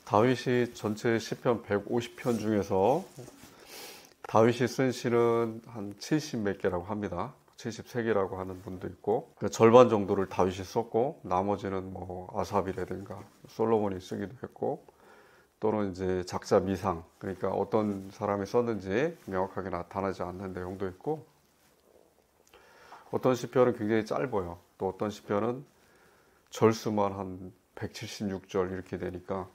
다윗이 전체 시편 150편 중에서 다윗이 쓴 시는 한 70 몇 개라고 합니다. 73개라고 하는 분도 있고, 절반 정도를 다윗이 썼고 나머지는 뭐 아삽이라든가 솔로몬이 쓰기도 했고, 또는 이제 작자 미상, 그러니까 어떤 사람이 썼는지 명확하게 나타나지 않는 내용도 있고, 어떤 시편은 굉장히 짧아요. 또 어떤 시편은 절수만 한 176절 이렇게 되니까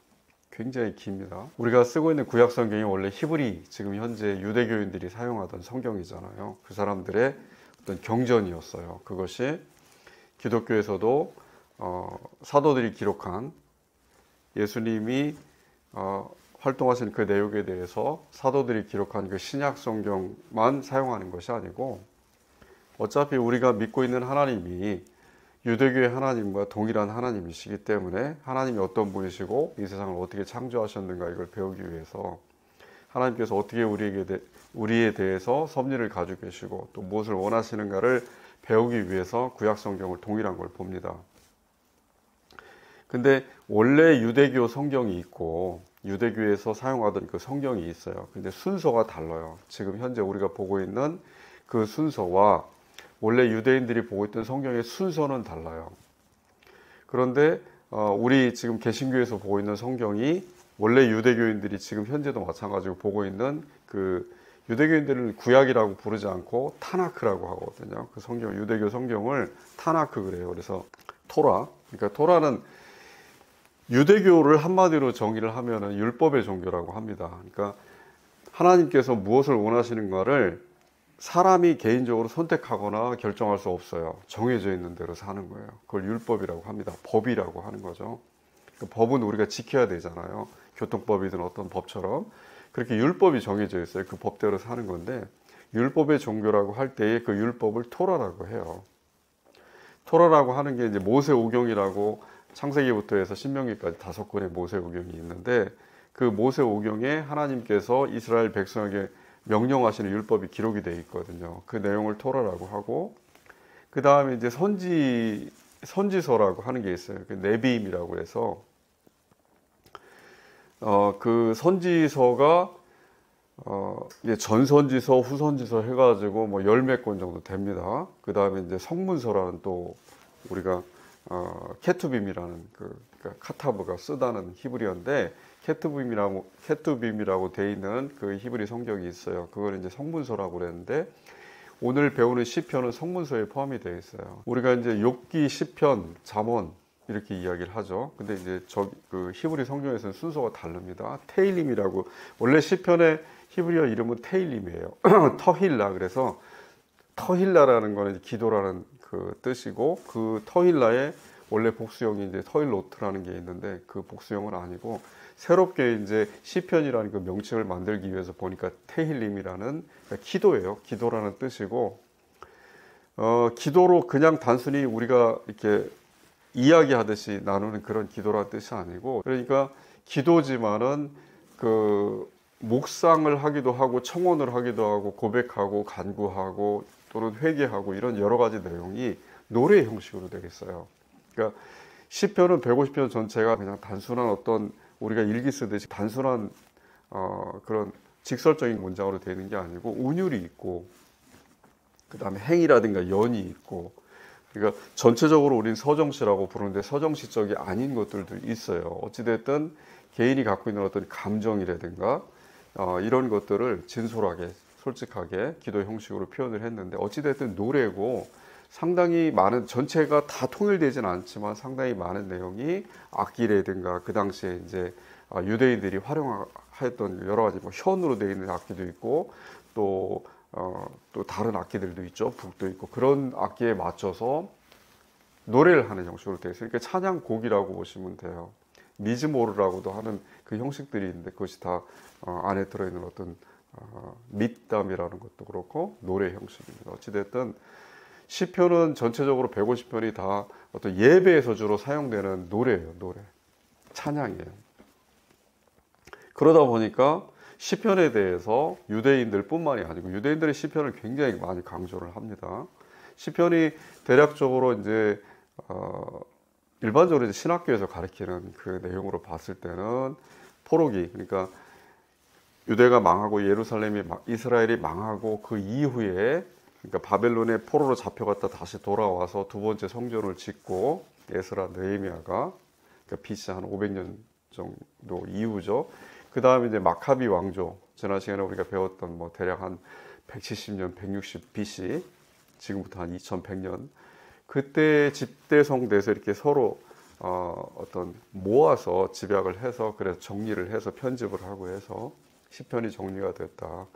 굉장히 깁니다. 우리가 쓰고 있는 구약 성경이 원래 히브리, 지금 현재 유대교인들이 사용하던 성경이잖아요. 그 사람들의 어떤 경전이었어요. 그것이 기독교에서도 사도들이 기록한, 예수님이 활동하신 그 내용에 대해서 사도들이 기록한 그 신약 성경만 사용하는 것이 아니고, 어차피 우리가 믿고 있는 하나님이 유대교의 하나님과 동일한 하나님이시기 때문에 하나님이 어떤 분이시고 이 세상을 어떻게 창조하셨는가, 이걸 배우기 위해서 하나님께서 어떻게 우리에 대해서 섭리를 가지고 계시고 또 무엇을 원하시는가를 배우기 위해서 구약 성경을 동일한 걸 봅니다. 근데 원래 유대교 성경이 있고 유대교에서 사용하던 그 성경이 있어요. 근데 순서가 달라요. 지금 현재 우리가 보고 있는 그 순서와 원래 유대인들이 보고 있던 성경의 순서는 달라요. 그런데 우리 지금 개신교에서 보고 있는 성경이 원래 유대교인들이 지금 현재도 마찬가지로 보고 있는 그 유대교인들은 구약이라고 부르지 않고 타나크라고 하거든요. 그 성경, 유대교 성경을 타나크 그래요. 그래서 토라, 그러니까 토라는 유대교를 한마디로 정의를 하면은 율법의 종교라고 합니다. 그러니까 하나님께서 무엇을 원하시는가를 사람이 개인적으로 선택하거나 결정할 수 없어요. 정해져 있는 대로 사는 거예요. 그걸 율법이라고 합니다. 법이라고 하는 거죠. 그러니까 법은 우리가 지켜야 되잖아요. 교통법이든 어떤 법처럼 그렇게 율법이 정해져 있어요. 그 법대로 사는 건데, 율법의 종교라고 할 때에 그 율법을 토라라고 해요. 토라라고 하는 게 이제 모세오경이라고 창세기부터 해서 신명기까지 5권의 모세오경이 있는데, 그 모세오경에 하나님께서 이스라엘 백성에게 명령하시는 율법이 기록이 되어 있거든요. 그 내용을 토라라고 하고, 그 다음에 이제 선지서라고 하는 게 있어요. 그 네비임이라고 해서 그 선지서가 전선지서, 후선지서 해가지고 뭐 10몇 권 정도 됩니다. 그 다음에 이제 성문서라는, 또 우리가 케투빔이라는 그러니까 카타브가 쓰다는 히브리어인데, 케투빔이라고 돼 있는 그 히브리 성경이 있어요. 그걸 이제 성문서라고 그랬는데, 오늘 배우는 시편은 성문서에 포함이 되어 있어요. 우리가 이제 욥기, 시편, 잠언 이렇게 이야기를 하죠. 근데 이제 그 히브리 성경에서는 순서가 다릅니다. 테일림이라고, 원래 시편의 히브리어 이름은 테일림이에요. 터힐라, 그래서 터힐라라는 거는 기도라는 그 뜻이고, 그 터힐라의 원래 복수형이 이제 터일로트라는 게 있는데, 그 복수형은 아니고 새롭게 이제 시편이라는 그 명칭을 만들기 위해서 보니까 테힐림이라는, 그러니까 기도예요. 기도라는 뜻이고, 기도로 그냥 단순히 우리가 이렇게 이야기하듯이 나누는 그런 기도라는 뜻이 아니고, 그러니까 기도지만은 그 묵상을 하기도 하고 청혼을 하기도 하고 고백하고 간구하고 또는 회개하고, 이런 여러 가지 내용이 노래 형식으로 되겠어요. 그러니까 시편은 150편 전체가 그냥 단순한 어떤 우리가 일기 쓰듯이 단순한 그런 직설적인 문장으로 되어 있는 게 아니고, 운율이 있고 그 다음에 행이라든가 연이 있고, 그러니까 전체적으로 우리는 서정시라고 부르는데 서정시적이 아닌 것들도 있어요. 어찌됐든 개인이 갖고 있는 어떤 감정이라든가 이런 것들을 진솔하게 솔직하게 기도 형식으로 표현을 했는데, 어찌됐든 노래고 상당히 많은, 전체가 다 통일되지는 않지만 상당히 많은 내용이 악기라든가 그 당시에 이제 유대인들이 활용했던 여러 가지 뭐 현으로 되어 있는 악기도 있고, 또 다른 악기들도 있죠. 북도 있고, 그런 악기에 맞춰서 노래를 하는 형식으로 되어 있어요. 그러니까 찬양곡이라고 보시면 돼요. 미즈모르라고도 하는 그 형식들이 있는데, 그것이 다 안에 들어있는 어떤 밑담이라는 것도 그렇고 노래 형식입니다. 어찌됐든 시편은 전체적으로 150편이 다 어떤 예배에서 주로 사용되는 노래예요. 노래, 찬양이에요. 그러다 보니까 시편에 대해서 유대인들 뿐만이 아니고, 유대인들의 시편을 굉장히 많이 강조를 합니다. 시편이 대략적으로 이제 일반적으로 이제 신학교에서 가르치는 그 내용으로 봤을 때는 포로기, 그러니까 유대가 망하고 예루살렘이 이스라엘이 망하고 그 이후에 그러니까 바벨론의 포로로 잡혀갔다 다시 돌아와서 두 번째 성전을 짓고 에스라 느헤미야가 그러니까 BC 한 500년 정도 이후죠. 그 다음에 이제 마카비 왕조, 지난 시간에 우리가 배웠던 뭐 대략 한 170년, 160 BC, 지금부터 한 2100년, 그때 집대성돼서 이렇게 서로 어떤 모아서 집약을 해서 그래서 정리를 해서 편집을 하고 해서 시편이 정리가 됐다.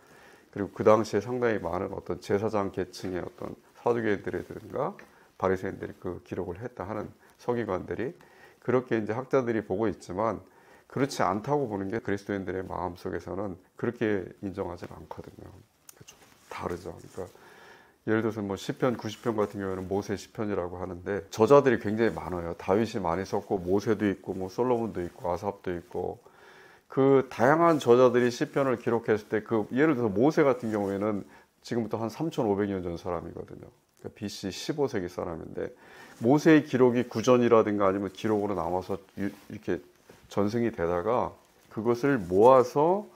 그리고 그 당시에 상당히 많은 어떤 제사장 계층의 어떤 사두개인들이든가 바리새인들이 그 기록을 했다 하는 서기관들이 그렇게 이제 학자들이 보고 있지만 그렇지 않다고 보는 게 그리스도인들의 마음 속에서는 그렇게 인정하지 않거든요. 좀 다르죠. 그러니까 예를 들어서 뭐 시편 90편 같은 경우에는 모세 시편이라고 하는데 저자들이 굉장히 많아요. 다윗이 많이 썼고 모세도 있고 뭐 솔로몬도 있고 아삽도 있고 그 다양한 저자들이 시편을 기록했을 때 그 예를 들어서 모세 같은 경우에는 지금부터 한 3,500년 전 사람이거든요. 그러니까 BC 15세기 사람인데 모세의 기록이 구전이라든가 아니면 기록으로 남아서 이렇게 전승이 되다가 그것을 모아서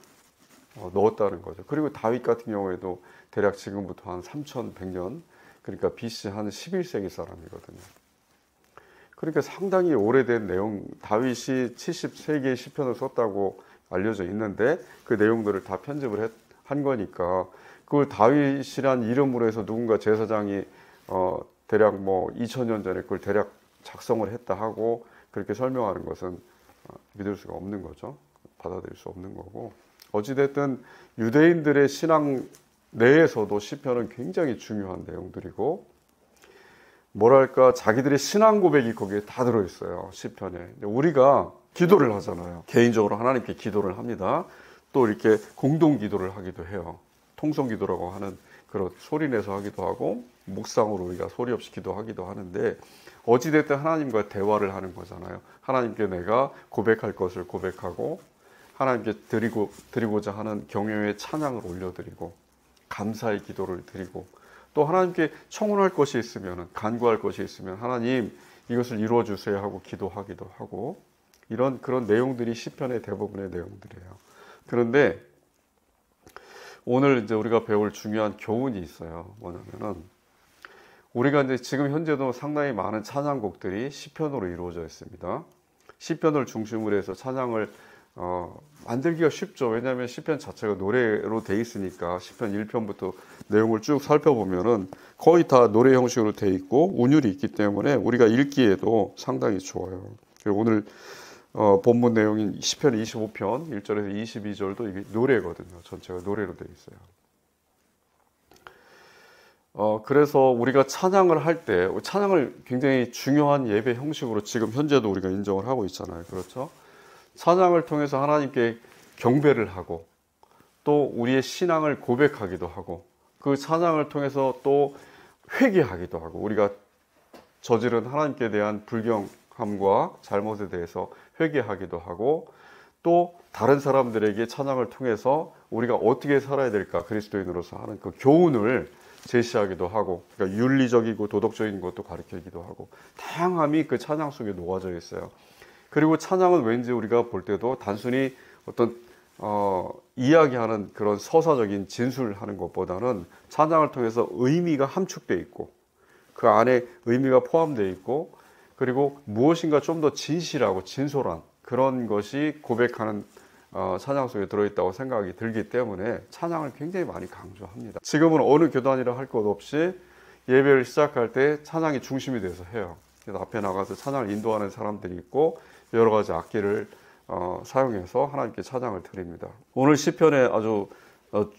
넣었다는 거죠. 그리고 다윗 같은 경우에도 대략 지금부터 한 3,100년, 그러니까 BC 한 11세기 사람이거든요. 그러니까 상당히 오래된 내용, 다윗이 73개의 시편을 썼다고 알려져 있는데 그 내용들을 다 편집을 한 거니까 그 다윗이란 이름으로 해서 누군가 제사장이 대략 뭐 2000년 전에 그걸 대략 작성을 했다 하고 그렇게 설명하는 것은 믿을 수가 없는 거죠. 받아들일 수 없는 거고. 어찌됐든 유대인들의 신앙 내에서도 시편은 굉장히 중요한 내용들이고 뭐랄까 자기들의 신앙 고백이 거기에 다 들어있어요. 시편에. 우리가 기도를 하잖아요. 개인적으로 하나님께 기도를 합니다. 또 이렇게 공동 기도를 하기도 해요. 통성 기도라고 하는 그런 소리 내서 하기도 하고 묵상으로 우리가 소리 없이 기도하기도 하는데 어찌됐든 하나님과 대화를 하는 거잖아요. 하나님께 내가 고백할 것을 고백하고 하나님께 드리고자 하는 경외의 찬양을 올려드리고 감사의 기도를 드리고 또 하나님께 청혼할 것이 있으면 간구할 것이 있으면 하나님 이것을 이루어 주세요 하고 기도하기도 하고 그런 내용들이 시편의 대부분의 내용들이에요. 그런데 오늘 이제 우리가 배울 중요한 교훈이 있어요. 뭐냐면은 우리가 이제 지금 현재도 상당히 많은 찬양곡들이 시편으로 이루어져 있습니다. 시편을 중심으로 해서 찬양을 만들기가 쉽죠. 왜냐하면 시편 자체가 노래로 돼 있으니까 시편 1편부터 내용을 쭉 살펴보면은 거의 다 노래 형식으로 돼 있고 운율이 있기 때문에 우리가 읽기에도 상당히 좋아요. 오늘 본문 내용인 시편 25편 1절에서 22절도 이게 노래거든요. 전체가 노래로 돼 있어요. 그래서 우리가 찬양을 할 때 찬양을 굉장히 중요한 예배 형식으로 지금 현재도 우리가 인정을 하고 있잖아요. 그렇죠? 찬양을 통해서 하나님께 경배를 하고 또 우리의 신앙을 고백하기도 하고 그 찬양을 통해서 또 회개하기도 하고 우리가 저지른 하나님께 대한 불경함과 잘못에 대해서 회개하기도 하고 또 다른 사람들에게 찬양을 통해서 우리가 어떻게 살아야 될까 그리스도인으로서 하는 그 교훈을 제시하기도 하고 그러니까 윤리적이고 도덕적인 것도 가르치기도 하고 다양함이 그 찬양 속에 녹아져 있어요. 그리고 찬양은 왠지 우리가 볼 때도 단순히 어떤 이야기하는 그런 서사적인 진술하는 것보다는 찬양을 통해서 의미가 함축되어 있고 그 안에 의미가 포함되어 있고 그리고 무엇인가 좀 더 진실하고 진솔한 그런 것이 고백하는 찬양 속에 들어있다고 생각이 들기 때문에 찬양을 굉장히 많이 강조합니다. 지금은 어느 교단이라 할 것 없이 예배를 시작할 때 찬양이 중심이 돼서 해요. 그래서 앞에 나가서 찬양을 인도하는 사람들이 있고 여러 가지 악기를 사용해서 하나님께 찬양을 드립니다. 오늘 시편의 아주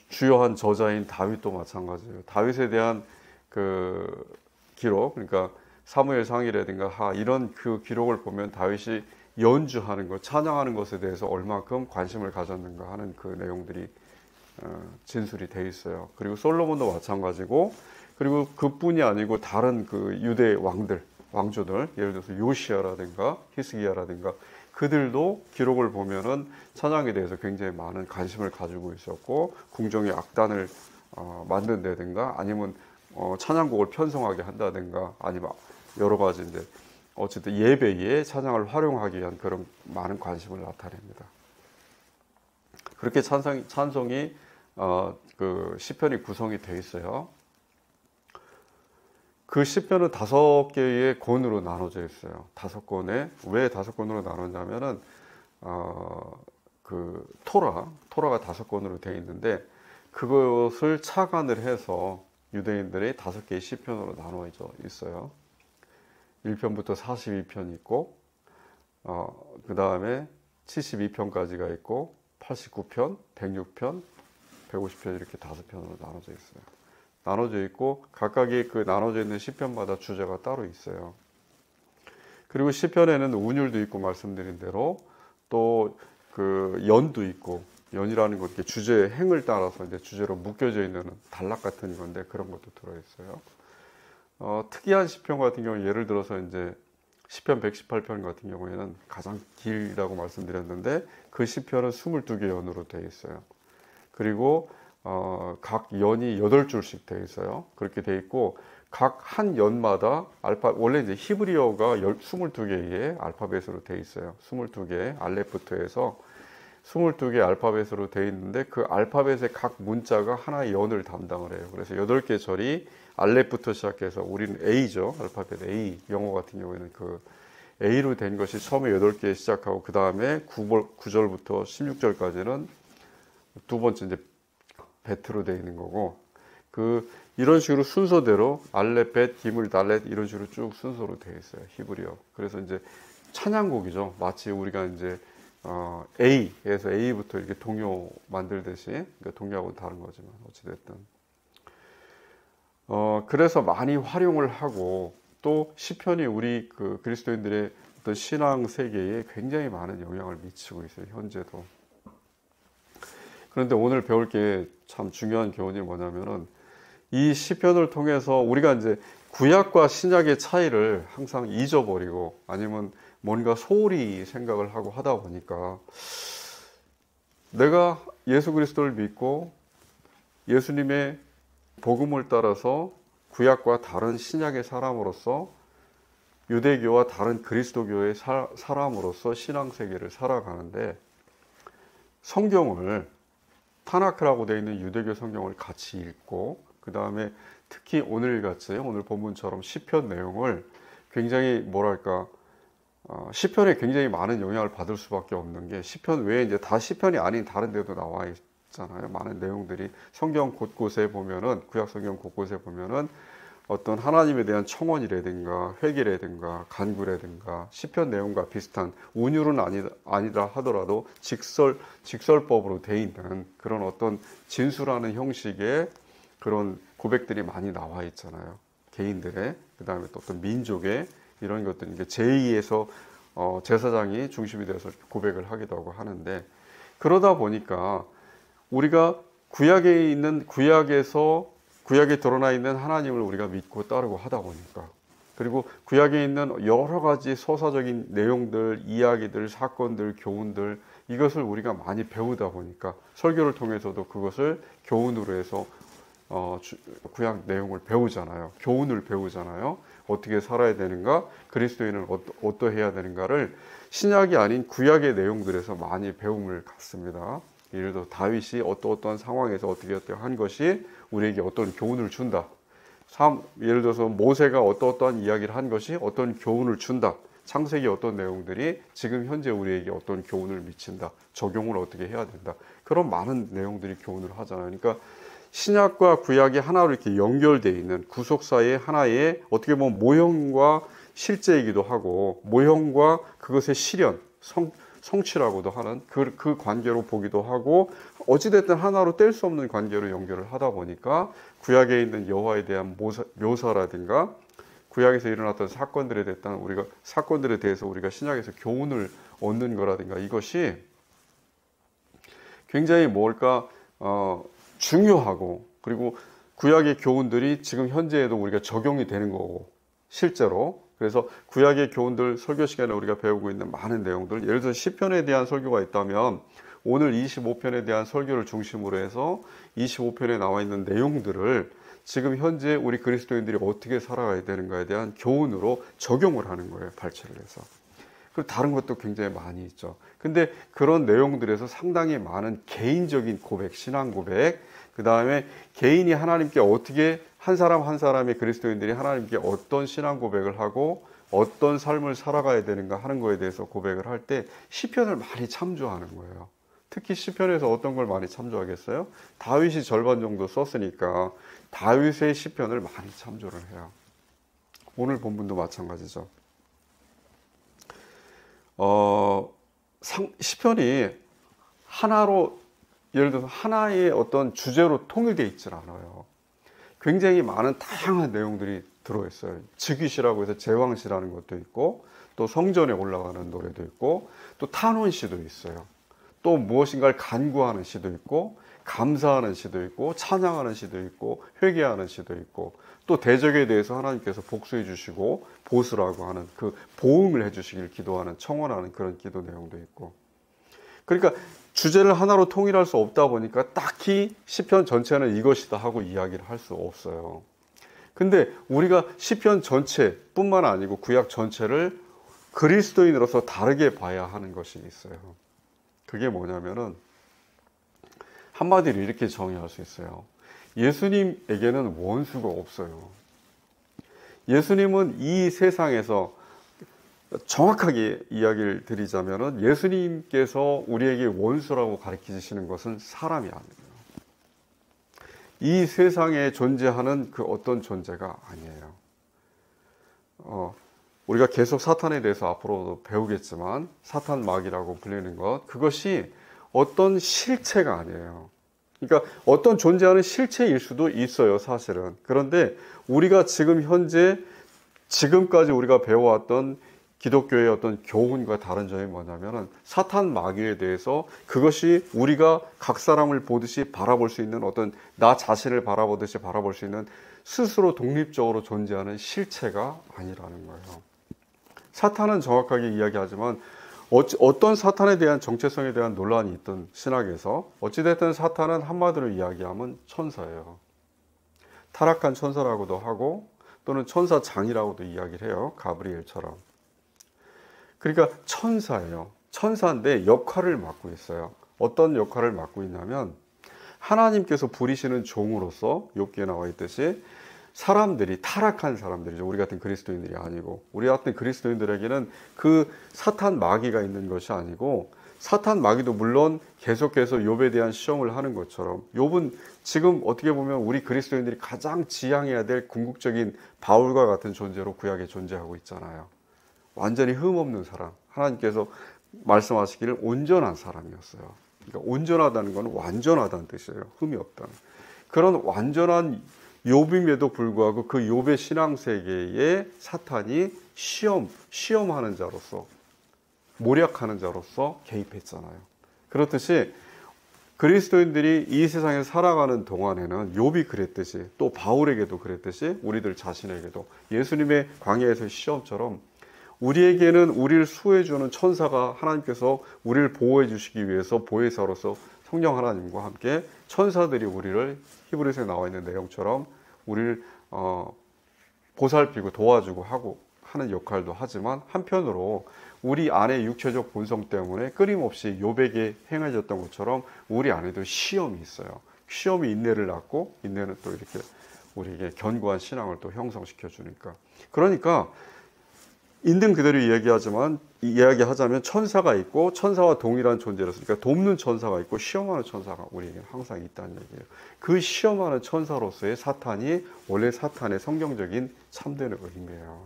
주요한 저자인 다윗도 마찬가지예요. 다윗에 대한 그 기록, 그러니까 사무엘 상이라든가 하 이런 그 기록을 보면 다윗이 연주하는 것, 찬양하는 것에 대해서 얼마큼 관심을 가졌는가 하는 그 내용들이 진술이 돼 있어요. 그리고 솔로몬도 마찬가지고, 그리고 그뿐이 아니고 다른 그 유대 왕조들, 예를 들어서 요시아라든가 히스기야라든가 그들도 기록을 보면은 찬양에 대해서 굉장히 많은 관심을 가지고 있었고 궁정의 악단을 만든다든가 아니면 찬양곡을 편성하게 한다든가 아니면 여러 가지 이제 어쨌든 예배에 찬양을 활용하기 위한 그런 많은 관심을 나타냅니다. 그렇게 찬송이 그 시편이 구성이 되어 있어요. 그 시편은 5개의 권으로 나눠져 있어요. 5권에 왜 5권으로 나눴냐면은 그 토라가 5권으로 되어 있는데 그것을 착안을 해서 유대인들의 5개의 시편으로 나눠져 있어요. 1편부터 42편 있고 그 다음에 72편까지가 있고 89편, 106편, 150편 이렇게 5편으로 나눠져 있어요. 나눠져 있고 각각의 그 나눠져 있는 시편마다 주제가 따로 있어요. 그리고 시편에는 운율도 있고 말씀드린 대로 또 그 연도 있고 연이라는 것 이렇게 주제의 행을 따라서 이제 주제로 묶여져 있는 단락 같은 건데 그런 것도 들어있어요. 특이한 시편 같은 경우 예를 들어서 이제 시편 118편 같은 경우에는 가장 길다고 말씀드렸는데 그 시편은 22개 연으로 되어 있어요. 그리고 각 연이 8줄씩 되어 있어요. 그렇게 되어 있고 각 한 연마다 원래 이제 히브리어가 22개의 알파벳으로 되어 있어요. 22개 알렙부터 해서 22개 알파벳으로 되어 있는데 그 알파벳의 각 문자가 하나의 연을 담당을 해요. 그래서 8개 절이 알렙부터 시작해서 우리는 A죠. 알파벳 A. 영어 같은 경우에는 그 A로 된 것이 처음에 8개 시작하고 그 다음에 9절부터 16절까지는 두 번째 이제 베트로 되어 있는 거고 이런 식으로 순서대로 알렙, 벳, 기물, 달렛 이런 식으로 쭉 순서로 되어 있어요. 히브리어. 그래서 이제 찬양곡이죠. 마치 우리가 이제 A에서 A부터 이렇게 동요 만들듯이 그러니까 동요하고는 다른 거지만 어찌됐든 그래서 많이 활용을 하고 또 시편이 우리 그 그리스도인들의 어떤 신앙 세계에 굉장히 많은 영향을 미치고 있어요. 현재도. 그런데 오늘 배울 게 참 중요한 교훈이 뭐냐면은 이 시편을 통해서 우리가 이제 구약과 신약의 차이를 항상 잊어버리고 아니면 뭔가 소홀히 생각을 하고 하다 보니까 내가 예수 그리스도를 믿고 예수님의 복음을 따라서 구약과 다른 신약의 사람으로서 유대교와 다른 그리스도교의 사람으로서 신앙세계를 살아가는데 성경을 타나크라고 되어 있는 유대교 성경을 같이 읽고 그 다음에 특히 오늘같이 오늘 본문처럼 시편 내용을 굉장히 뭐랄까 시편에 굉장히 많은 영향을 받을 수밖에 없는 게 시편 외에 이제 다 시편이 아닌 다른 데도 나와 있잖아요. 많은 내용들이 성경 곳곳에 보면은 구약 성경 곳곳에 보면은 어떤 하나님에 대한 청원이라든가 회개라든가 간구라든가 시편 내용과 비슷한 운율은 아니다 하더라도 직설법으로 돼 있는 그런 어떤 진술하는 형식의 그런 고백들이 많이 나와 있잖아요. 개인들의 그다음에 또 어떤 민족의 이런 것들이 이제 제2에서 제사장이 중심이 돼서 고백을 하기도 하고 하는데 그러다 보니까 우리가 구약에 드러나 있는 하나님을 우리가 믿고 따르고 하다 보니까 그리고 구약에 있는 여러 가지 서사적인 내용들, 이야기들, 사건들, 교훈들 이것을 우리가 많이 배우다 보니까 설교를 통해서도 그것을 교훈으로 해서 구약 내용을 배우잖아요. 교훈을 배우잖아요. 어떻게 살아야 되는가, 그리스도인은 어떠해야 되는가를 신약이 아닌 구약의 내용들에서 많이 배움을 갖습니다. 예를 들어 다윗이 어떠한 상황에서 어떻게 한 것이 우리에게 어떤 교훈을 준다. 예를 들어서 모세가 어떠한 이야기를 한 것이 어떤 교훈을 준다. 창세기 어떤 내용들이 지금 현재 우리에게 어떤 교훈을 미친다. 적용을 어떻게 해야 된다. 그런 많은 내용들이 교훈을 하잖아요. 그러니까 신약과 구약이 하나로 이렇게 연결되어 있는 구속사의 하나의 어떻게 보면 모형과 실제이기도 하고 모형과 그것의 실현, 성취라고도 하는 그 관계로 보기도 하고 어찌됐든 하나로 뗄 수 없는 관계로 연결을 하다 보니까 구약에 있는 여호와에 대한 묘사라든가 구약에서 일어났던 사건들에 대해서 우리가 신약에서 교훈을 얻는 거라든가 이것이 굉장히 중요하고 그리고 구약의 교훈들이 지금 현재에도 우리가 적용이 되는 거고 실제로 그래서 구약의 교훈들 설교 시간에 우리가 배우고 있는 많은 내용들 예를 들어서 시편에 대한 설교가 있다면 오늘 25편에 대한 설교를 중심으로 해서 25편에 나와 있는 내용들을 지금 현재 우리 그리스도인들이 어떻게 살아가야 되는가에 대한 교훈으로 적용을 하는 거예요. 발췌를 해서. 그리고 다른 것도 굉장히 많이 있죠. 근데 그런 내용들에서 상당히 많은 개인적인 고백, 신앙 고백, 그 다음에 개인이 하나님께 어떻게 한 사람 한 사람의 그리스도인들이 하나님께 어떤 신앙 고백을 하고 어떤 삶을 살아가야 되는가 하는 거에 대해서 고백을 할 때 시편을 많이 참조하는 거예요. 특히 시편에서 어떤 걸 많이 참조하겠어요? 다윗이 절반 정도 썼으니까 다윗의 시편을 많이 참조를 해요. 오늘 본문도 마찬가지죠. 시편이 하나로, 예를 들어서 하나의 어떤 주제로 통일되어 있질 않아요. 굉장히 많은 다양한 내용들이 들어있어요. 즉위시라고 해서 제왕시라는 것도 있고, 또 성전에 올라가는 노래도 있고, 또 탄원시도 있어요. 또 무엇인가를 간구하는 시도 있고, 감사하는 시도 있고, 찬양하는 시도 있고, 회개하는 시도 있고, 또 대적에 대해서 하나님께서 복수해 주시고 보수라고 하는 그 보응을 해 주시길 기도하는, 청원하는 그런 기도 내용도 있고. 그러니까 주제를 하나로 통일할 수 없다 보니까 딱히 시편 전체는 이것이다 하고 이야기를 할 수 없어요. 근데 우리가 시편 전체뿐만 아니고 구약 전체를 그리스도인으로서 다르게 봐야 하는 것이 있어요. 그게 뭐냐면은 한마디로 이렇게 정의할 수 있어요. 예수님에게는 원수가 없어요. 예수님은 이 세상에서, 정확하게 이야기를 드리자면은 예수님께서 우리에게 원수라고 가르치시는 것은 사람이 아니에요. 이 세상에 존재하는 그 어떤 존재가 아니에요. 우리가 계속 사탄에 대해서 앞으로도 배우겠지만 사탄 마귀라고 불리는 것, 그것이 어떤 실체가 아니에요. 그러니까 어떤 존재하는 실체일 수도 있어요, 사실은. 그런데 우리가 지금 현재, 지금까지 우리가 배워왔던 기독교의 어떤 교훈과 다른 점이 뭐냐면은 사탄 마귀에 대해서 그것이 우리가 각 사람을 보듯이 바라볼 수 있는, 어떤 나 자신을 바라보듯이 바라볼 수 있는 스스로 독립적으로 존재하는 실체가 아니라는 거예요. 사탄은 정확하게 이야기하지만 어떤 사탄에 대한 정체성에 대한 논란이 있던 신학에서 어찌됐든 사탄은 한마디로 이야기하면 천사예요. 타락한 천사라고도 하고 또는 천사장이라고도 이야기를 해요. 가브리엘처럼. 그러니까 천사예요. 천사인데 역할을 맡고 있어요. 어떤 역할을 맡고 있냐면 하나님께서 부리시는 종으로서 욥기에 나와 있듯이 사람들이, 타락한 사람들이죠. 우리 같은 그리스도인들이 아니고, 우리 같은 그리스도인들에게는 그 사탄 마귀가 있는 것이 아니고, 사탄 마귀도 물론 계속해서 욥에 대한 시험을 하는 것처럼, 욥은 지금 어떻게 보면 우리 그리스도인들이 가장 지향해야 될 궁극적인 바울과 같은 존재로 구약에 존재하고 있잖아요. 완전히 흠없는 사람, 하나님께서 말씀하시기를 온전한 사람이었어요. 그러니까 온전하다는 건 완전하다는 뜻이에요. 흠이 없다는. 그런 완전한 욥임에도 불구하고 그 욥의 신앙 세계에 사탄이 시험하는 자로서, 모략하는 자로서 개입했잖아요. 그렇듯이 그리스도인들이 이 세상에 살아가는 동안에는 욥이 그랬듯이, 또 바울에게도 그랬듯이, 우리들 자신에게도 예수님의 광야에서의 시험처럼 우리에게는 우리를 수호해주는 천사가, 하나님께서 우리를 보호해 주시기 위해서 보혜사로서 성령 하나님과 함께 천사들이 우리를, 히브리서에 나와 있는 내용처럼 우리를 보살피고 도와주고 하는 역할도 하지만, 한편으로 우리 안의 육체적 본성 때문에 끊임없이 욥에게 행해졌던 것처럼 우리 안에도 시험이 있어요. 시험이 인내를 낳고, 인내는 또 이렇게 우리에게 견고한 신앙을 또 형성시켜 주니까. 그러니까 있는 그대로 이야기하자면 천사가 있고, 천사와 동일한 존재로서, 그러니까 돕는 천사가 있고 시험하는 천사가 우리에게 항상 있다는 얘기예요. 그 시험하는 천사로서의 사탄이 원래 사탄의 성경적인 참된 의미예요.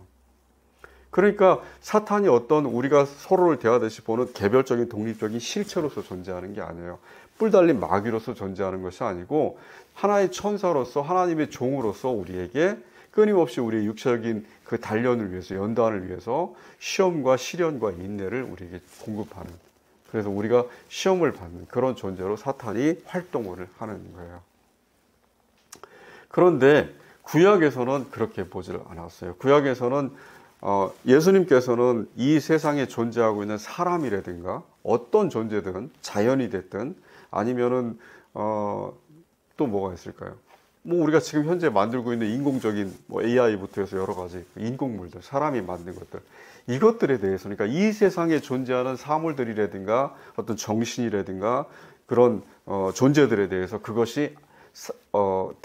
그러니까 사탄이 어떤 우리가 서로를 대하듯이 보는 개별적인 독립적인 실체로서 존재하는 게 아니에요. 뿔 달린 마귀로서 존재하는 것이 아니고, 하나의 천사로서, 하나님의 종으로서 우리에게 끊임없이 우리의 육체적인 그 단련을 위해서, 연단을 위해서 시험과 시련과 인내를 우리에게 공급하는, 그래서 우리가 시험을 받는 그런 존재로 사탄이 활동을 하는 거예요. 그런데 구약에서는 그렇게 보지를 않았어요. 구약에서는 예수님께서는 이 세상에 존재하고 있는 사람이라든가 어떤 존재든, 자연이 됐든 아니면은 또 뭐가 있을까요? 뭐 우리가 지금 현재 만들고 있는 인공적인 뭐 AI부터 해서 여러 가지 인공물들, 사람이 만든 것들, 이것들에 대해서, 그러니까 이 세상에 존재하는 사물들이라든가 어떤 정신이라든가 그런 존재들에 대해서 그것이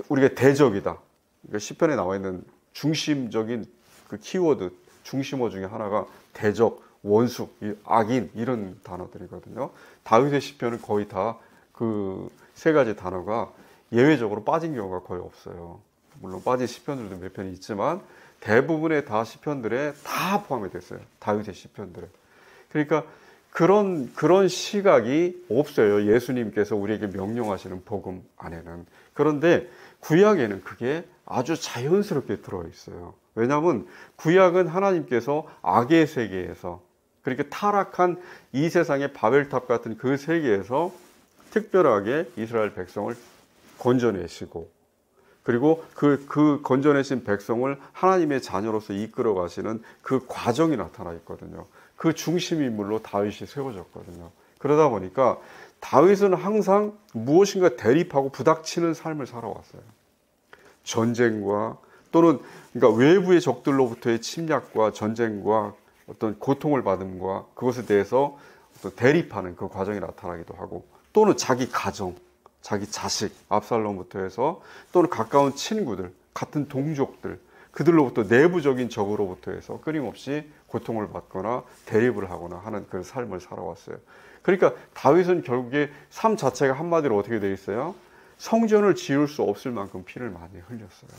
우리가 대적이다. 그러니까 시편에 나와 있는 중심적인 그 키워드, 중심어 중에 하나가 대적, 원수, 악인, 이런 단어들이거든요. 다윗의 시편은 거의 다 그 세 가지 단어가 예외적으로 빠진 경우가 거의 없어요. 물론 빠진 시편들도 몇 편이 있지만 대부분의 다 시편들에 다 포함이 됐어요. 다윗의 시편들에. 그러니까 그런 시각이 없어요. 예수님께서 우리에게 명령하시는 복음 안에는. 그런데 구약에는 그게 아주 자연스럽게 들어있어요. 왜냐하면 구약은 하나님께서 악의 세계에서, 그러니까 타락한 이 세상의 바벨탑 같은 그 세계에서 특별하게 이스라엘 백성을 건져내시고, 그리고 그 건져내신 백성을 하나님의 자녀로서 이끌어 가시는 그 과정이 나타나 있거든요. 그 중심 인물로 다윗이 세워졌거든요. 그러다 보니까 다윗은 항상 무엇인가 대립하고 부닥치는 삶을 살아왔어요. 전쟁과 또는 그러니까 외부의 적들로부터의 침략과 전쟁과 어떤 고통을 받음과 그것에 대해서 어떤 대립하는 그 과정이 나타나기도 하고, 또는 자기 가정, 자기 자식, 압살롬부터 해서 또는 가까운 친구들, 같은 동족들, 그들로부터 내부적인 적으로부터 해서 끊임없이 고통을 받거나 대립을 하거나 하는 그 삶을 살아왔어요. 그러니까 다윗은 결국에 삶 자체가 한마디로 어떻게 되어 있어요? 성전을 지을 수 없을 만큼 피를 많이 흘렸어요.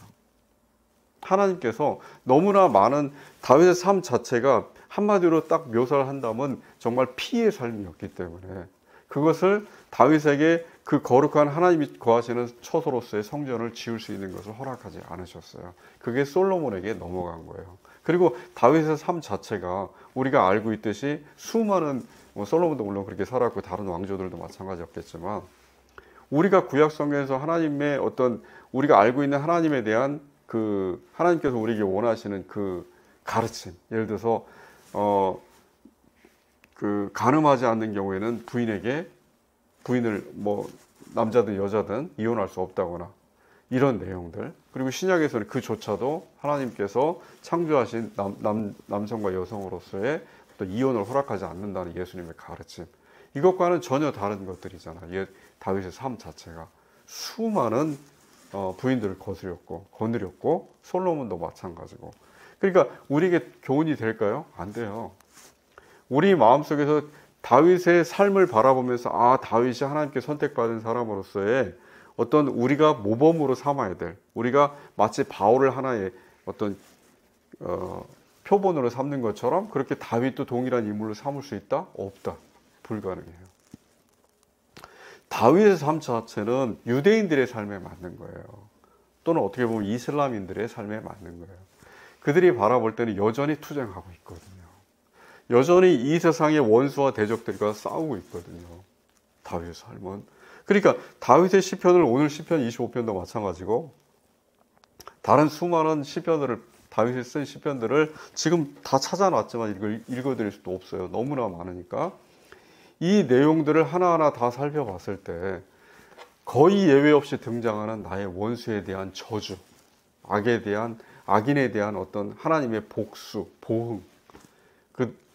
하나님께서 너무나 많은 다윗의 삶 자체가 한마디로 딱 묘사를 한다면 정말 피의 삶이었기 때문에 그것을 다윗에게 그 거룩한 하나님이 거하시는 처소로서의 성전을 지을 수 있는 것을 허락하지 않으셨어요. 그게 솔로몬에게 넘어간 거예요. 그리고 다윗의 삶 자체가 우리가 알고 있듯이 수많은, 솔로몬도 물론 그렇게 살았고 다른 왕조들도 마찬가지였겠지만, 우리가 구약 성경에서 하나님의 어떤 우리가 알고 있는 하나님에 대한 그 하나님께서 우리에게 원하시는 그 가르침, 예를 들어서 그 간음하지 않는 경우에는 부인을 뭐 남자든 여자든 이혼할 수 없다거나 이런 내용들, 그리고 신약에서는 그조차도 하나님께서 창조하신 남성과 여성으로서의 어떤 이혼을 허락하지 않는다는 예수님의 가르침, 이것과는 전혀 다른 것들이잖아요. 다윗의 삶 자체가 수많은 부인들을 거느렸고 솔로몬도 마찬가지고. 그러니까 우리에게 교훈이 될까요? 안 돼요. 우리 마음속에서 다윗의 삶을 바라보면서 다윗이 하나님께 선택받은 사람으로서의 어떤 우리가 모범으로 삼아야 될, 우리가 마치 바울을 하나의 어떤 표본으로 삼는 것처럼 그렇게 다윗도 동일한 인물로 삼을 수 있다? 없다. 불가능해요. 다윗의 삶 자체는 유대인들의 삶에 맞는 거예요. 또는 어떻게 보면 이슬람인들의 삶에 맞는 거예요. 그들이 바라볼 때는 여전히 투쟁하고 있거든요. 여전히 이 세상의 원수와 대적들과 싸우고 있거든요. 다윗의 삶은. 그러니까 다윗의 시편을, 오늘 시편 25편도 마찬가지고 다른 수많은 시편들을, 다윗이 쓴 시편들을 지금 다 찾아놨지만 읽어드릴 수도 없어요. 너무나 많으니까. 이 내용들을 하나하나 다 살펴봤을 때 거의 예외 없이 등장하는 나의 원수에 대한 저주, 악인에 대한 어떤 하나님의 복수, 보응,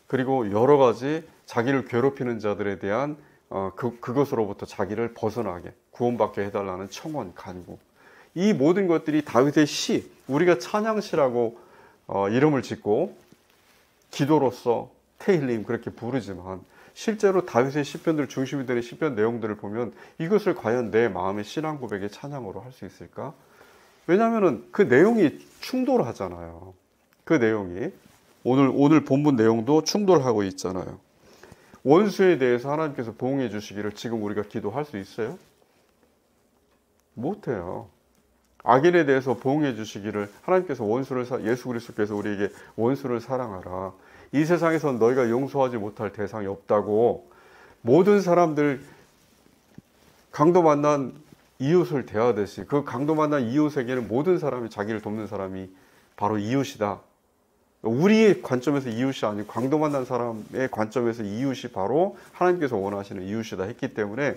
그리고 여러 가지 자기를 괴롭히는 자들에 대한 그것으로부터 자기를 벗어나게, 구원받게 해달라는 청원, 간구, 이 모든 것들이 다윗의 시, 우리가 찬양시라고 이름을 짓고 기도로서 테힐림 그렇게 부르지만, 실제로 다윗의 시편들 중심이 되는 시편 내용들을 보면 이것을 과연 내 마음의 신앙 고백의 찬양으로 할 수 있을까? 왜냐하면 그 내용이 충돌하잖아요. 그 내용이 오늘 본문 내용도 충돌하고 있잖아요. 원수에 대해서 하나님께서 보응해 주시기를 지금 우리가 기도할 수 있어요? 못해요. 악인에 대해서 보응해 주시기를 하나님께서 예수 그리스도께서 우리에게 원수를 사랑하라, 이 세상에선 너희가 용서하지 못할 대상이 없다고, 모든 사람들 강도 만난 이웃을 대하듯이 그 강도 만난 이웃에게는 모든 사람이, 자기를 돕는 사람이 바로 이웃이다. 우리의 관점에서 이웃이 아니고 강도 만난 사람의 관점에서 이웃이 바로 하나님께서 원하시는 이웃이다 했기 때문에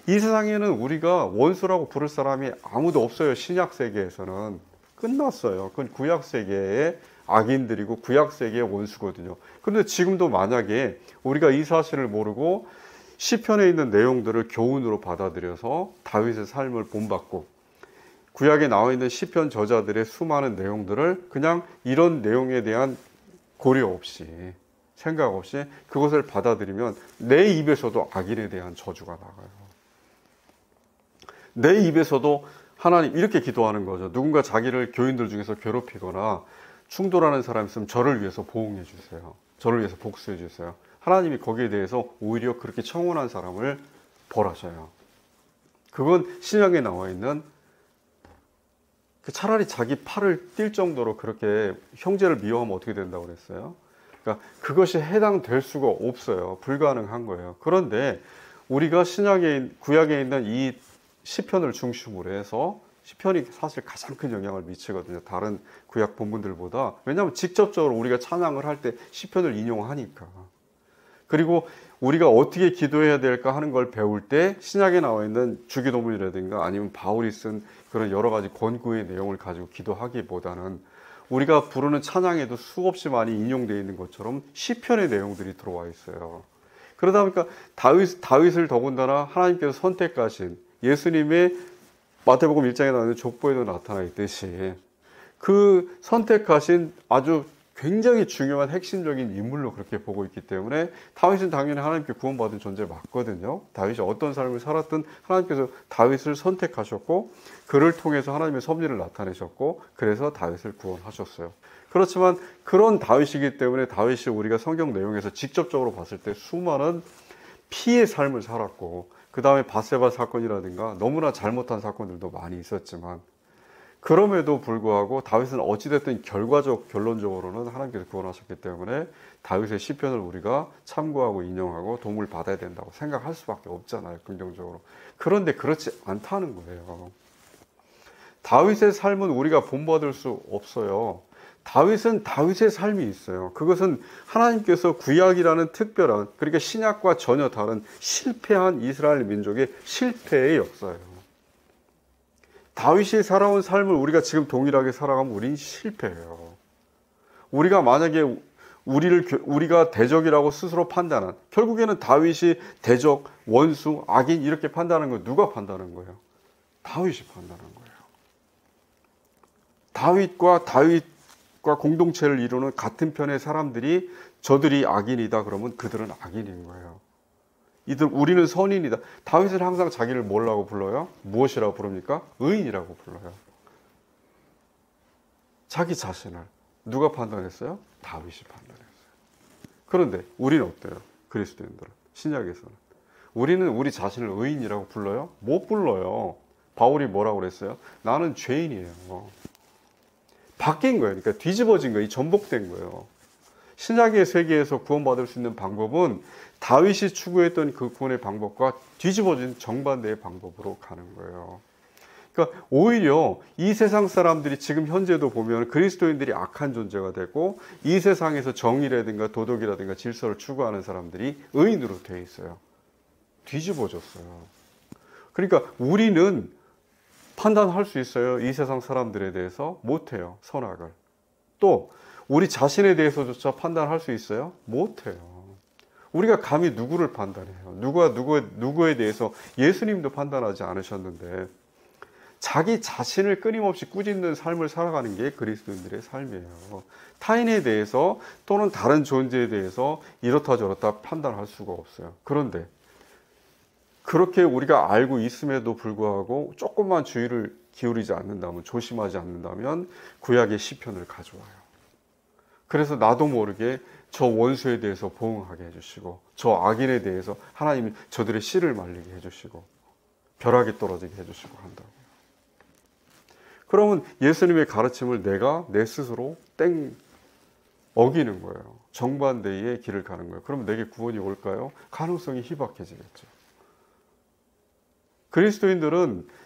이 세상에는 우리가 원수라고 부를 사람이 아무도 없어요. 신약 세계에서는 끝났어요. 그건 구약 세계의 악인들이고 구약 세계의 원수거든요. 그런데 지금도 만약에 우리가 이 사실을 모르고 시편에 있는 내용들을 교훈으로 받아들여서 다윗의 삶을 본받고 구약에 나와 있는 시편 저자들의 수많은 내용들을 그냥 이런 내용에 대한 고려 없이 생각 없이 그것을 받아들이면 내 입에서도 악인에 대한 저주가 나가요. 내 입에서도 하나님 이렇게 기도하는 거죠. 누군가 자기를 교인들 중에서 괴롭히거나 충돌하는 사람이 있으면 저를 위해서 보응해 주세요. 저를 위해서 복수해 주세요. 하나님이 거기에 대해서 오히려 그렇게 청혼한 사람을 벌하셔요. 그건 신약에 나와 있는 차라리 자기 팔을 띨 정도로 그렇게 형제를 미워하면 어떻게 된다고 그랬어요? 그러니까 그것이 해당될 수가 없어요. 불가능한 거예요. 그런데 우리가 구약에 있는 이 시편을 중심으로 해서 시편이 사실 가장 큰 영향을 미치거든요. 다른 구약 본문들보다. 왜냐하면 직접적으로 우리가 찬양을 할 때 시편을 인용하니까. 그리고 우리가 어떻게 기도해야 될까 하는 걸 배울 때 신약에 나와 있는 주기도문이라든가 아니면 바울이 쓴 그런 여러 가지 권고의 내용을 가지고 기도하기보다는 우리가 부르는 찬양에도 수없이 많이 인용되어 있는 것처럼 시편의 내용들이 들어와 있어요. 그러다 보니까 다윗을 더군다나 하나님께서 선택하신 예수님의 마태복음 1장에 나오는 족보에도 나타나 있듯이 그 선택하신 아주 굉장히 중요한 핵심적인 인물로 그렇게 보고 있기 때문에 다윗은 당연히 하나님께 구원받은 존재 맞거든요. 다윗이 어떤 삶을 살았든 하나님께서 다윗을 선택하셨고 그를 통해서 하나님의 섭리를 나타내셨고 그래서 다윗을 구원하셨어요. 그렇지만 그런 다윗이기 때문에 다윗이 우리가 성경 내용에서 직접적으로 봤을 때 수많은 피의 삶을 살았고 그 다음에 밧세바 사건이라든가 너무나 잘못한 사건들도 많이 있었지만 그럼에도 불구하고 다윗은 어찌됐든 결론적으로는 하나님께서 구원하셨기 때문에 다윗의 시편을 우리가 참고하고 인용하고 도움을 받아야 된다고 생각할 수밖에 없잖아요. 긍정적으로. 그런데 그렇지 않다는 거예요. 다윗의 삶은 우리가 본받을 수 없어요. 다윗은 다윗의 삶이 있어요. 그것은 하나님께서 구약이라는 특별한, 그러니까 신약과 전혀 다른 실패한 이스라엘 민족의 실패의 역사예요. 다윗이 살아온 삶을 우리가 지금 동일하게 살아가면 우리는 실패해요. 우리가 만약에 우리가 대적이라고 스스로 판단한, 결국에는 다윗이 대적, 원수, 악인 이렇게 판단하는 건 누가 판단한 거예요? 다윗이 판단한 거예요. 다윗과 공동체를 이루는 같은 편의 사람들이 저들이 악인이다 그러면 그들은 악인인 거예요. 우리는 선인이다. 다윗은 항상 자기를 뭐라고 불러요? 무엇이라고 부릅니까? 의인이라고 불러요. 자기 자신을 누가 판단했어요? 다윗이 판단했어요. 그런데 우리는 어때요? 그리스도인들은, 신약에서는 우리는 우리 자신을 의인이라고 불러요? 못 불러요. 바울이 뭐라고 그랬어요? 나는 죄인이에요. 바뀐 거예요. 그러니까 뒤집어진 거예요. 전복된 거예요. 신약의 세계에서 구원받을 수 있는 방법은 다윗이 추구했던 그 구원의 방법과 뒤집어진 정반대의 방법으로 가는 거예요. 그러니까 오히려 이 세상 사람들이 지금 현재도 보면 그리스도인들이 악한 존재가 되고 이 세상에서 정의라든가 도덕이라든가 질서를 추구하는 사람들이 의인으로 되어 있어요. 뒤집어졌어요. 그러니까 우리는 판단할 수 있어요. 이 세상 사람들에 대해서 못해요. 선악을. 또 우리 자신에 대해서조차 판단할 수 있어요? 못해요. 우리가 감히 누구를 판단해요? 누구에 대해서 예수님도 판단하지 않으셨는데 자기 자신을 끊임없이 꾸짖는 삶을 살아가는 게 그리스도인들의 삶이에요. 타인에 대해서 또는 다른 존재에 대해서 이렇다 저렇다 판단할 수가 없어요. 그런데 그렇게 우리가 알고 있음에도 불구하고 조금만 주의를 기울이지 않는다면, 조심하지 않는다면 구약의 시편을 가져와요. 그래서 나도 모르게 저 원수에 대해서 보응하게 해주시고 저 악인에 대해서 하나님이 저들의 씨를 말리게 해주시고 벼락이 떨어지게 해주시고 한다고요. 그러면 예수님의 가르침을 내가 내 스스로 어기는 거예요. 정반대의 길을 가는 거예요. 그러면 내게 구원이 올까요? 가능성이 희박해지겠죠.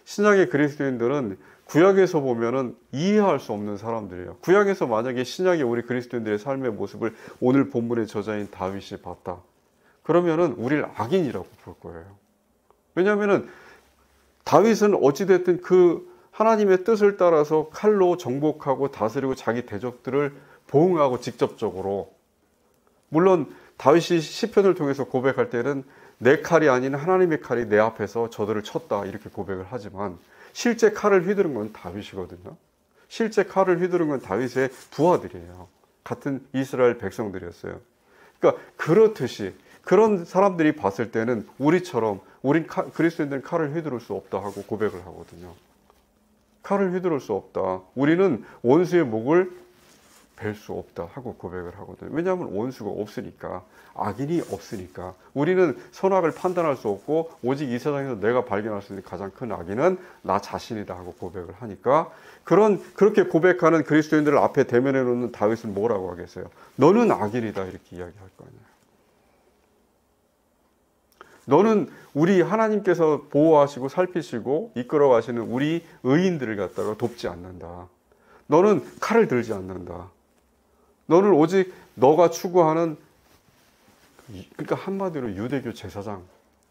신약의 그리스도인들은 구약에서 보면은 이해할 수 없는 사람들이에요. 구약에서 만약에 신약의 우리 그리스도인들의 삶의 모습을 오늘 본문의 저자인 다윗이 봤다. 그러면은 우리를 악인이라고 볼 거예요. 왜냐하면은 다윗은 어찌됐든 그 하나님의 뜻을 따라서 칼로 정복하고 다스리고 자기 대적들을 보응하고 직접적으로, 물론 다윗이 시편을 통해서 고백할 때는 내 칼이 아닌 하나님의 칼이 내 앞에서 저들을 쳤다 이렇게 고백을 하지만 실제 칼을 휘두른 건 다윗이거든요. 실제 칼을 휘두른 건 다윗의 부하들이에요. 같은 이스라엘 백성들이었어요. 그러니까 그렇듯이 그런 사람들이 봤을 때는 우리처럼 그리스도인들은 칼을 휘두를 수 없다 하고 고백을 하거든요. 칼을 휘두를 수 없다. 우리는 원수의 목을 벨 수 없다 하고 고백을 하거든요. 왜냐하면 원수가 없으니까, 악인이 없으니까. 우리는 선악을 판단할 수 없고 오직 이 세상에서 내가 발견할 수 있는 가장 큰 악인은 나 자신이다 하고 고백을 하니까, 그렇게 고백하는 그리스도인들을 앞에 대면해 놓는 다윗은 뭐라고 하겠어요? 너는 악인이다 이렇게 이야기할 거 아니에요. 너는 우리 하나님께서 보호하시고 살피시고 이끌어 가시는 우리 의인들을 갖다가 돕지 않는다. 너는 칼을 들지 않는다. 너는 오직 너가 추구하는, 그러니까 한마디로 유대교 제사장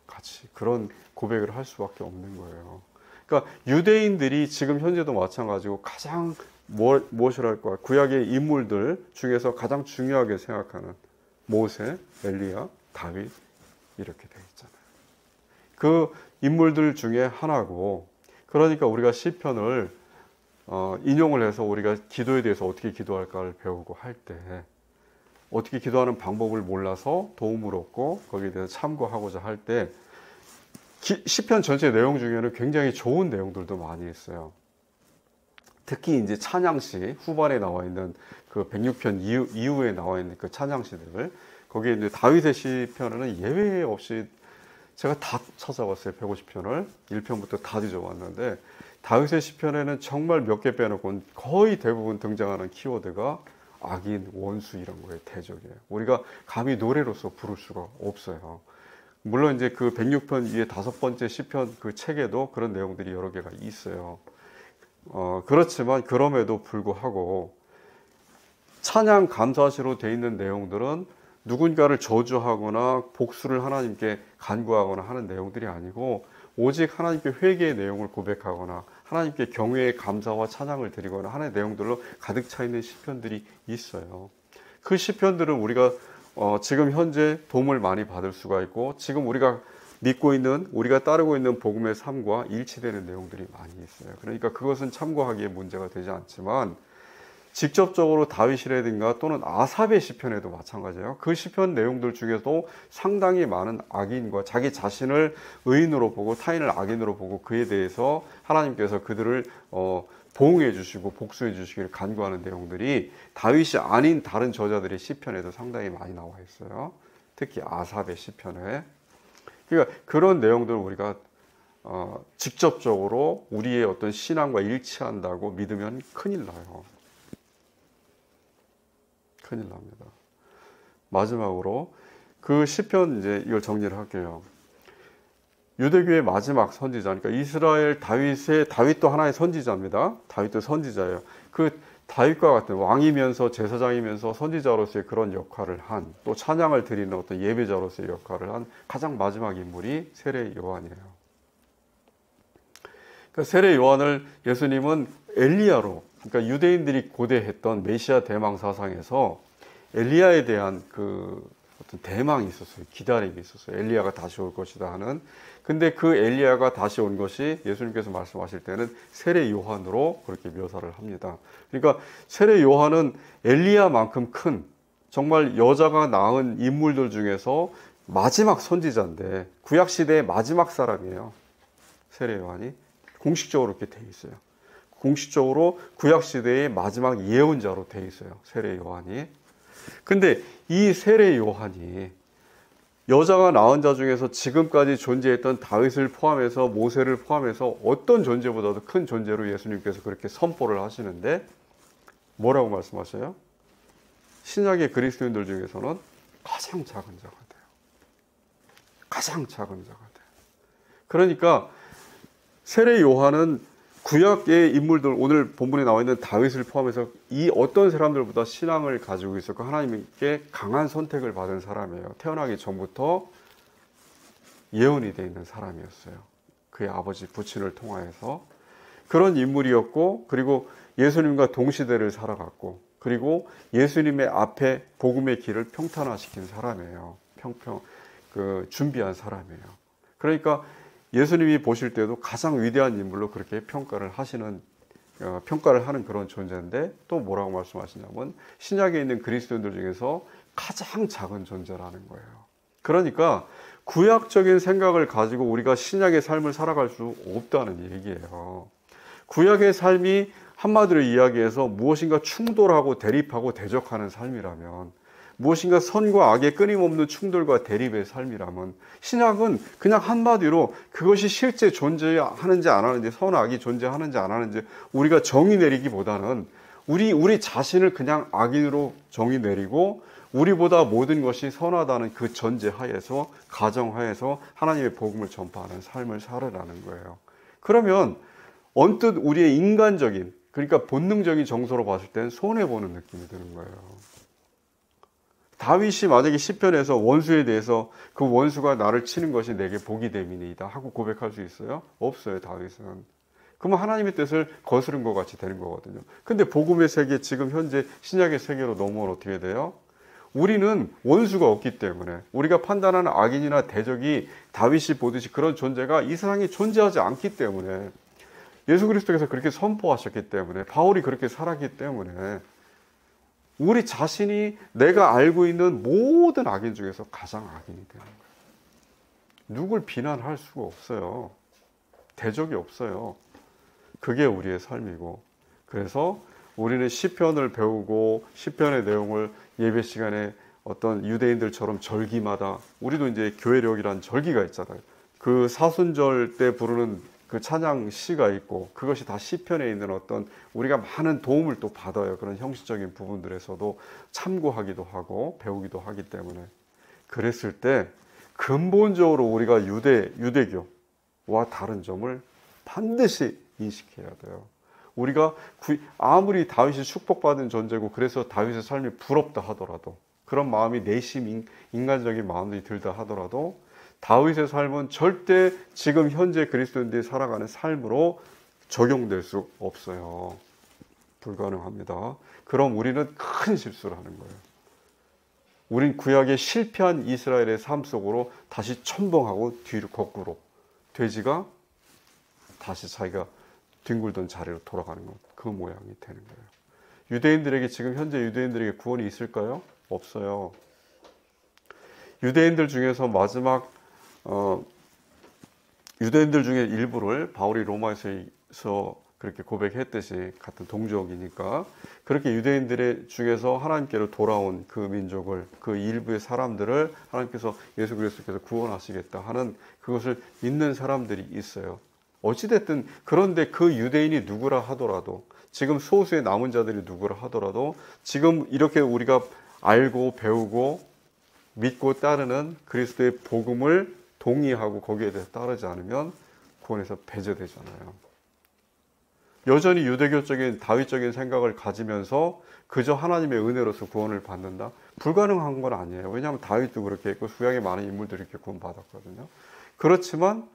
같이 그런 고백을 할 수밖에 없는 거예요. 그러니까 유대인들이 지금 현재도 마찬가지고 가장 무엇이랄까, 구약의 인물들 중에서 가장 중요하게 생각하는 모세, 엘리야, 다윗 이렇게 되어 있잖아요. 그 인물들 중에 하나고, 그러니까 우리가 시편을 인용을 해서 우리가 기도에 대해서 어떻게 기도할까를 배우고 할 때, 어떻게 기도하는 방법을 몰라서 도움을 얻고 거기에 대해서 참고하고자 할 때, 시편 전체 내용 중에는 굉장히 좋은 내용들도 많이 있어요. 특히 이제 찬양시 후반에 나와 있는 그 106편 이후에 나와 있는 그 찬양시들, 거기에 이제 다윗의 시편에는 예외 없이 제가 다 찾아봤어요. 150편을 1편부터 다 뒤져봤는데 다윗의 시편에는 정말 몇 개 빼놓고 거의 대부분 등장하는 키워드가 악인, 원수 이런 거에 대적이에요. 우리가 감히 노래로서 부를 수가 없어요. 물론 이제 그 106편 이에 5번째 시편 그 책에도 그런 내용들이 여러 개가 있어요. 그렇지만 그럼에도 불구하고 찬양 감사시로 되어 있는 내용들은 누군가를 저주하거나 복수를 하나님께 간구하거나 하는 내용들이 아니고, 오직 하나님께 회개의 내용을 고백하거나 하나님께 경외의 감사와 찬양을 드리거나 하는 내용들로 가득 차 있는 시편들이 있어요. 그 시편들은 우리가 지금 현재 도움을 많이 받을 수가 있고, 지금 우리가 믿고 있는, 우리가 따르고 있는 복음의 삶과 일치되는 내용들이 많이 있어요. 그러니까 그것은 참고하기에 문제가 되지 않지만, 직접적으로 다윗이라든가 또는 아삽의 시편에도 마찬가지예요. 그 시편 내용들 중에서도 상당히 많은 악인과 자기 자신을 의인으로 보고 타인을 악인으로 보고 그에 대해서 하나님께서 그들을 보응해 주시고 복수해 주시기를 간구하는 내용들이 다윗이 아닌 다른 저자들의 시편에도 상당히 많이 나와 있어요. 특히 아삽의 시편에. 그러니까 그런 내용들을 우리가 직접적으로 우리의 어떤 신앙과 일치한다고 믿으면 큰일 나요. 큰일 납니다. 마지막으로 그 시편, 이제 이걸 정리를 할게요. 유대교의 마지막 선지자, 그러니까 이스라엘 다윗도 하나의 선지자입니다. 다윗도 선지자예요. 그 다윗과 같은 왕이면서 제사장이면서 선지자로서의 그런 역할을 한, 또 찬양을 드리는 어떤 예배자로서의 역할을 한 가장 마지막 인물이 세례 요한이에요. 그러니까 세례 요한을 예수님은 엘리야로, 그러니까 유대인들이 고대했던 메시아 대망 사상에서 엘리야에 대한 그 어떤 대망이 있었어요. 기다림이 있었어요. 엘리야가 다시 올 것이다 하는. 근데 그 엘리야가 다시 온 것이 예수님께서 말씀하실 때는 세례 요한으로 그렇게 묘사를 합니다. 그러니까 세례 요한은 엘리야만큼 큰, 정말 여자가 낳은 인물들 중에서 마지막 선지자인데 구약 시대의 마지막 사람이에요. 세례 요한이 공식적으로 이렇게 돼 있어요. 공식적으로 구약 시대의 마지막 예언자로 돼 있어요. 세례 요한이. 근데 이 세례 요한이 여자가 낳은 자 중에서 지금까지 존재했던 다윗을 포함해서 모세를 포함해서 어떤 존재보다도 큰 존재로 예수님께서 그렇게 선포를 하시는데 뭐라고 말씀하셔요? 신약의 그리스도인들 중에서는 가장 작은 자가 돼요. 가장 작은 자가 돼요. 그러니까 세례 요한은 구약의 인물들, 오늘 본문에 나와 있는 다윗을 포함해서 이 어떤 사람들보다 신앙을 가지고 있었고 하나님께 강한 선택을 받은 사람이에요. 태어나기 전부터 예언이 되어 있는 사람이었어요. 그의 아버지 부친을 통하여서 그런 인물이었고, 그리고 예수님과 동시대를 살아갔고, 그리고 예수님의 앞에 복음의 길을 평탄화시킨 사람이에요. 준비한 사람이에요. 그러니까 예수님이 보실 때도 가장 위대한 인물로 그렇게 평가를 하는 그런 존재인데, 또 뭐라고 말씀하시냐면 신약에 있는 그리스도인들 중에서 가장 작은 존재라는 거예요. 그러니까 구약적인 생각을 가지고 우리가 신약의 삶을 살아갈 수 없다는 얘기예요. 구약의 삶이 한마디로 이야기해서 무엇인가 충돌하고 대립하고 대적하는 삶이라면, 무엇인가 선과 악의 끊임없는 충돌과 대립의 삶이라면, 신약은 그냥 한마디로 그것이 실제 존재하는지 안 하는지, 선악이 존재하는지 안 하는지 우리가 정의 내리기보다는 우리 자신을 그냥 악인으로 정의 내리고, 우리보다 모든 것이 선하다는 그 전제하에서, 가정하에서 하나님의 복음을 전파하는 삶을 살으라는 거예요. 그러면 언뜻 우리의 인간적인, 그러니까 본능적인 정서로 봤을 때는 손해보는 느낌이 드는 거예요. 다윗이 만약에 시편에서 원수에 대해서 그 원수가 나를 치는 것이 내게 복이 됨이니이다 하고 고백할 수 있어요? 없어요, 다윗은. 그러면 하나님의 뜻을 거스른 것 같이 되는 거거든요. 근데 복음의 세계, 지금 현재 신약의 세계로 넘어오면 어떻게 돼요? 우리는 원수가 없기 때문에, 우리가 판단하는 악인이나 대적이 다윗이 보듯이 그런 존재가 이 세상에 존재하지 않기 때문에, 예수 그리스도께서 그렇게 선포하셨기 때문에, 바울이 그렇게 살았기 때문에 우리 자신이 내가 알고 있는 모든 악인 중에서 가장 악인이 되는 거예요. 누굴 비난할 수가 없어요. 대적이 없어요. 그게 우리의 삶이고, 그래서 우리는 시편을 배우고 시편의 내용을 예배 시간에 어떤 유대인들처럼 절기마다, 우리도 이제 교회력이란 절기가 있잖아요. 그 사순절 때 부르는 그 찬양 시가 있고, 그것이 다 시편에 있는 어떤 우리가 많은 도움을 또 받아요. 그런 형식적인 부분들에서도 참고하기도 하고 배우기도 하기 때문에, 그랬을 때 근본적으로 우리가 유대교와 다른 점을 반드시 인식해야 돼요. 우리가 아무리 다윗이 축복받은 존재고 그래서 다윗의 삶이 부럽다 하더라도, 그런 마음이 내심 인간적인 마음이 들다 하더라도, 다윗의 삶은 절대 지금 현재 그리스도인들이 살아가는 삶으로 적용될 수 없어요. 불가능합니다. 그럼 우리는 큰 실수를 하는 거예요. 우린 구약의 실패한 이스라엘의 삶 속으로 다시 첨벙하고 뒤로 거꾸로, 돼지가 다시 자기가 뒹굴던 자리로 돌아가는 것, 그 모양이 되는 거예요. 유대인들에게, 지금 현재 유대인들에게 구원이 있을까요? 없어요. 유대인들 중에서 마지막 유대인들 중에 일부를 바울이 로마에서 그렇게 고백했듯이, 같은 동족이니까 그렇게 유대인들의 중에서 하나님께로 돌아온 그 민족을, 그 일부의 사람들을 하나님께서, 예수 그리스도께서 구원하시겠다 하는 그것을 믿는 사람들이 있어요. 어찌됐든, 그런데 그 유대인이 누구라 하더라도, 지금 소수의 남은 자들이 누구라 하더라도, 지금 이렇게 우리가 알고 배우고 믿고 따르는 그리스도의 복음을 동의하고 거기에 대해서 따르지 않으면 구원에서 배제되잖아요. 여전히 유대교적인 다윗적인 생각을 가지면서 그저 하나님의 은혜로서 구원을 받는다? 불가능한 건 아니에요. 왜냐하면 다윗도 그렇게 했고 구약의 많은 인물들이 이렇게 구원받았거든요. 그렇지만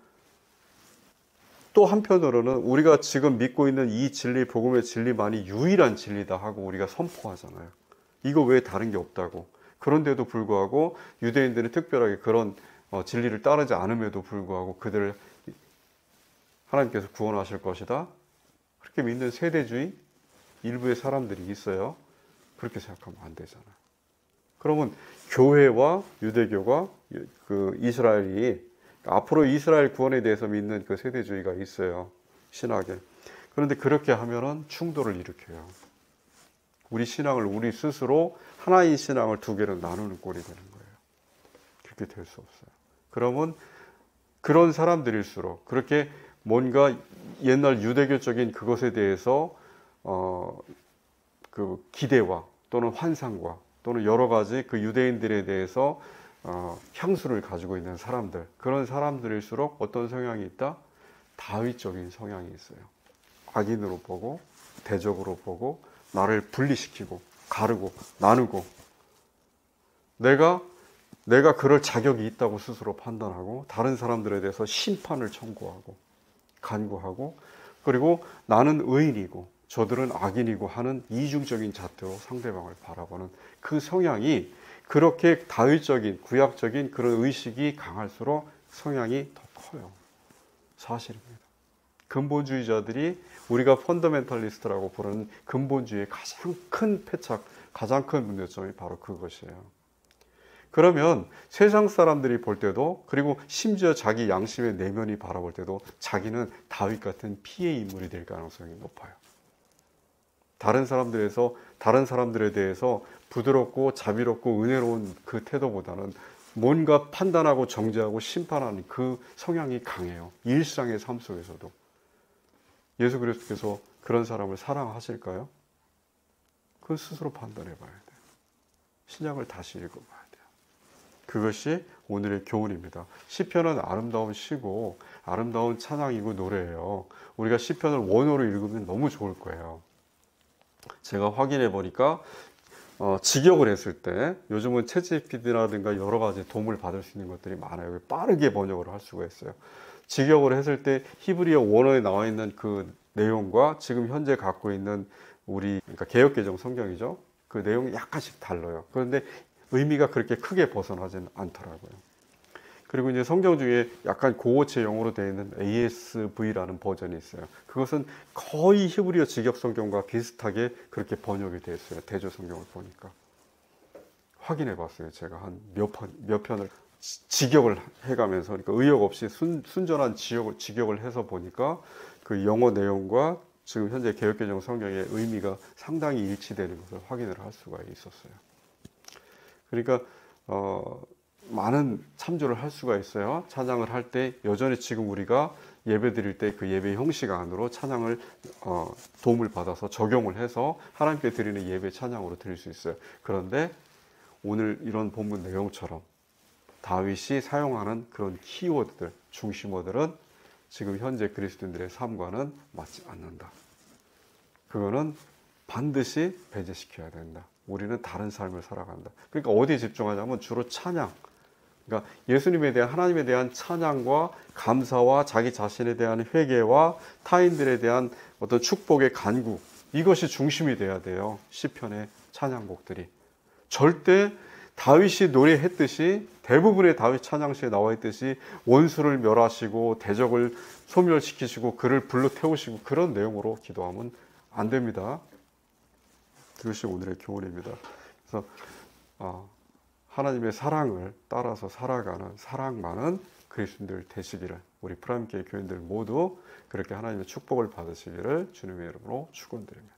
또 한편으로는 우리가 지금 믿고 있는 이 진리, 복음의 진리만이 유일한 진리다 하고 우리가 선포하잖아요. 이거 외에 다른 게 없다고. 그런데도 불구하고 유대인들은 특별하게 그런 진리를 따르지 않음에도 불구하고 그들을 하나님께서 구원하실 것이다, 그렇게 믿는 세대주의 일부의 사람들이 있어요. 그렇게 생각하면 안 되잖아요. 그러면 교회와 유대교가, 그 이스라엘이 앞으로 이스라엘 구원에 대해서 믿는 그 세대주의가 있어요, 신학에. 그런데 그렇게 하면은 충돌을 일으켜요. 우리 신앙을, 우리 스스로 하나의 신앙을 두 개로 나누는 꼴이 되는 거예요. 그렇게 될 수 없어요. 그러면 그런 사람들일수록, 그렇게 뭔가 옛날 유대교적인 그것에 대해서 그 기대와 또는 환상과 또는 여러 가지 그 유대인들에 대해서 향수를 가지고 있는 사람들, 그런 사람들일수록 어떤 성향이 있다? 다윗적인 성향이 있어요. 악인으로 보고 대적으로 보고 나를 분리시키고 가르고 나누고, 내가 내가 그럴 자격이 있다고 스스로 판단하고 다른 사람들에 대해서 심판을 청구하고 간구하고 그리고 나는 의인이고 저들은 악인이고 하는 이중적인 잣대로 상대방을 바라보는 그 성향이 그렇게 다윗적인 구약적인 그런 의식이 강할수록 성향이 더 커요. 사실입니다. 근본주의자들이 우리가 펀더멘털리스트라고 부르는 근본주의의 가장 큰 패착, 가장 큰 문제점이 바로 그것이에요. 그러면 세상 사람들이 볼 때도 그리고 심지어 자기 양심의 내면이 바라볼 때도 자기는 다윗 같은 피해 인물이 될 가능성이 높아요. 다른 사람들에 대해서 부드럽고 자비롭고 은혜로운 그 태도보다는 뭔가 판단하고 정죄하고 심판하는 그 성향이 강해요. 일상의 삶 속에서도. 예수 그리스도께서 그런 사람을 사랑하실까요? 그건 스스로 판단해 봐야 돼요. 신약을 다시 읽어봐야 돼요. 그것이 오늘의 교훈입니다. 시편은 아름다운 시고 아름다운 찬양이고 노래예요. 우리가 시편을 원어로 읽으면 너무 좋을 거예요. 제가 확인해 보니까 직역을 했을 때 요즘은 챗GPT라든가 여러 가지 도움을 받을 수 있는 것들이 많아요. 빠르게 번역을 할 수가 있어요. 직역을 했을 때 히브리어 원어에 나와 있는 그 내용과 지금 현재 갖고 있는 그러니까 개역개정 성경이죠. 그 내용이 약간씩 달라요. 그런데 의미가 그렇게 크게 벗어나지는 않더라고요. 그리고 이제 성경 중에 약간 고어체 영어로 되어 있는 ASV라는 버전이 있어요. 그것은 거의 히브리어 직역 성경과 비슷하게 그렇게 번역이 되어 있어요. 대조 성경을 보니까. 확인해 봤어요. 제가 한 몇 편을 직역을 해가면서 그러니까 의역 없이 순전한 직역을 해서 보니까 그 영어 내용과 지금 현재 개역개정 성경의 의미가 상당히 일치되는 것을 확인을 할 수가 있었어요. 그러니까 많은 참조를 할 수가 있어요. 찬양을 할 때 여전히 지금 우리가 예배 드릴 때 그 예배 형식 안으로 찬양을 도움을 받아서 적용을 해서 하나님께 드리는 예배 찬양으로 드릴 수 있어요. 그런데 오늘 이런 본문 내용처럼 다윗이 사용하는 그런 키워드들, 중심어들은 지금 현재 그리스도인들의 삶과는 맞지 않는다. 그거는 반드시 배제시켜야 된다. 우리는 다른 삶을 살아간다. 그러니까 어디에 집중하냐면 주로 찬양. 그러니까 예수님에 대한 하나님에 대한 찬양과 감사와 자기 자신에 대한 회개와 타인들에 대한 어떤 축복의 간구 이것이 중심이 돼야 돼요. 시편의 찬양곡들이. 절대 다윗이 노래했듯이 대부분의 다윗 찬양시에 나와 있듯이 원수를 멸하시고 대적을 소멸시키시고 그를 불러 태우시고 그런 내용으로 기도하면 안 됩니다. 그것이 오늘의 교훈입니다. 그래서 하나님의 사랑을 따라서 살아가는 사랑 많은 그리스도인들 되시기를 우리 프라임교회 교인들 모두 그렇게 하나님의 축복을 받으시기를 주님의 이름으로 축원드립니다.